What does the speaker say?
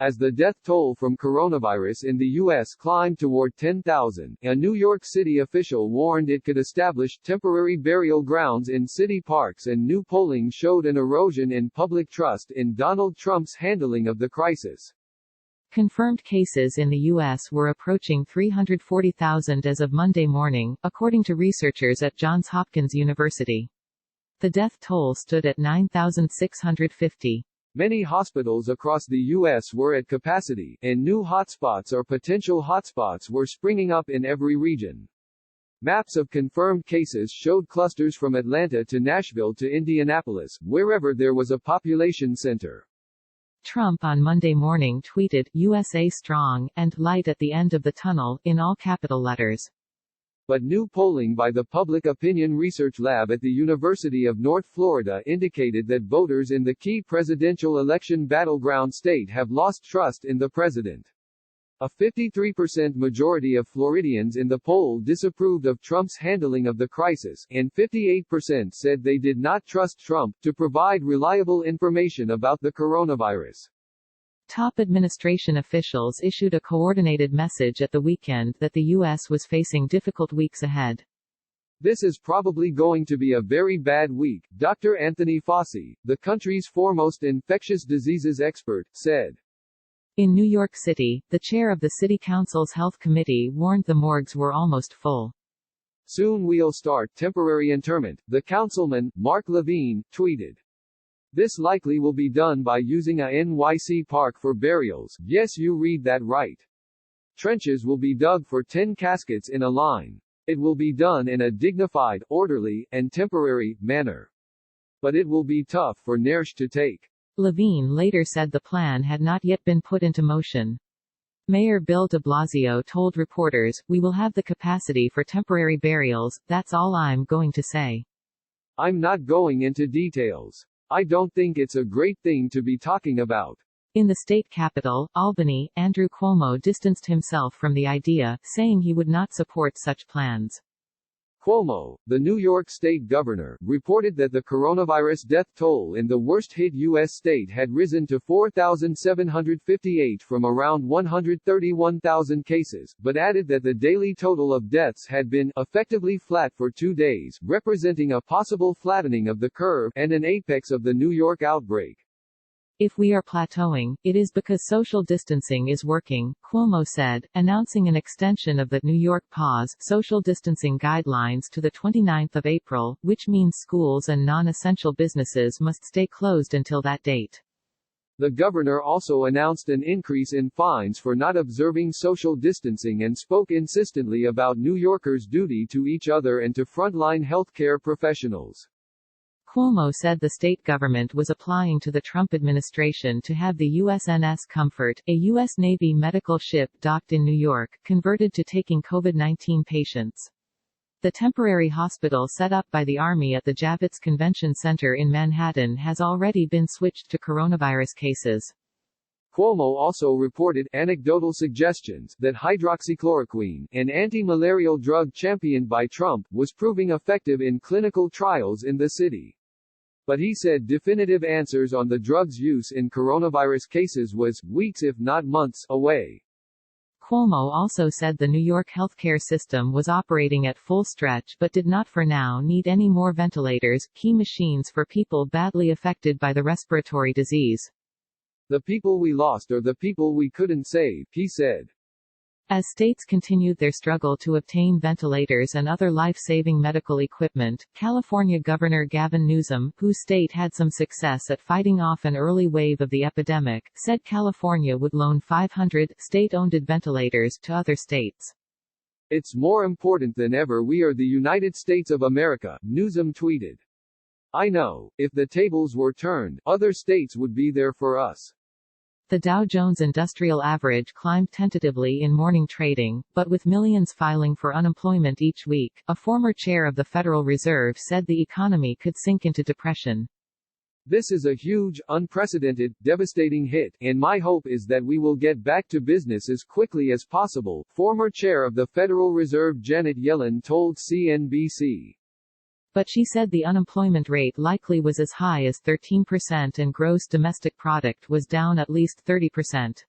As the death toll from coronavirus in the U.S. climbed toward 10,000, a New York City official warned it could establish temporary burial grounds in city parks, and new polling showed an erosion in public trust in Donald Trump's handling of the crisis. Confirmed cases in the U.S. were approaching 340,000 as of Monday morning, according to researchers at Johns Hopkins University. The death toll stood at 9,650. Many hospitals across the U.S. were at capacity, and new hotspots or potential hotspots were springing up in every region. Maps of confirmed cases showed clusters from Atlanta to Nashville to Indianapolis, wherever there was a population center. Trump on Monday morning tweeted, "USA strong, and light at the end of the tunnel," in all capital letters. But new polling by the Public Opinion Research Lab at the University of North Florida indicated that voters in the key presidential election battleground state have lost trust in the president. A 53% majority of Floridians in the poll disapproved of Trump's handling of the crisis, and 58% said they did not trust Trump to provide reliable information about the coronavirus. Top administration officials issued a coordinated message at the weekend that the U.S. was facing difficult weeks ahead. This is probably going to be a very bad week, Dr. Anthony Fauci, the country's foremost infectious diseases expert, said. In New York City, the chair of the City Council's Health Committee warned the morgues were almost full. Soon we'll start temporary interment, the councilman, Mark Levine, tweeted. This likely will be done by using a NYC park for burials. Yes, you read that right. Trenches will be dug for 10 caskets in a line. It will be done in a dignified, orderly, and temporary manner. But it will be tough for Nairsh to take. Levine later said the plan had not yet been put into motion. Mayor Bill de Blasio told reporters, "We will have the capacity for temporary burials, that's all I'm going to say. I'm not going into details. I don't think it's a great thing to be talking about." In the state capital, Albany, Andrew Cuomo distanced himself from the idea, saying he would not support such plans. Cuomo, the New York State governor, reported that the coronavirus death toll in the worst-hit U.S. state had risen to 4,758 from around 131,000 cases, but added that the daily total of deaths had been effectively flat for 2 days, representing a possible flattening of the curve and an apex of the New York outbreak. If we are plateauing, it is because social distancing is working, Cuomo said, announcing an extension of the New York pause social distancing guidelines to the 29th of April, which means schools and non-essential businesses must stay closed until that date. The governor also announced an increase in fines for not observing social distancing and spoke insistently about New Yorkers' duty to each other and to frontline healthcare professionals. Cuomo said the state government was applying to the Trump administration to have the USNS Comfort, a U.S. Navy medical ship docked in New York, converted to taking COVID-19 patients. The temporary hospital set up by the Army at the Javits Convention Center in Manhattan has already been switched to coronavirus cases. Cuomo also reported anecdotal suggestions that hydroxychloroquine, an anti-malarial drug championed by Trump, was proving effective in clinical trials in the city. But he said definitive answers on the drug's use in coronavirus cases was, weeks if not months, away. Cuomo also said the New York healthcare system was operating at full stretch but did not for now need any more ventilators, key machines for people badly affected by the respiratory disease. The people we lost are the people we couldn't save, he said. As states continued their struggle to obtain ventilators and other life-saving medical equipment, California Governor Gavin Newsom, whose state had some success at fighting off an early wave of the epidemic, said California would loan 500 state-owned ventilators to other states. "It's more important than ever we are the United States of America," Newsom tweeted. "I know, if the tables were turned, other states would be there for us." The Dow Jones Industrial Average climbed tentatively in morning trading, but with millions filing for unemployment each week, a former chair of the Federal Reserve said the economy could sink into depression. "This is a huge, unprecedented, devastating hit, and my hope is that we will get back to business as quickly as possible," former chair of the Federal Reserve Janet Yellen told CNBC. But she said the unemployment rate likely was as high as 13% and gross domestic product was down at least 30%.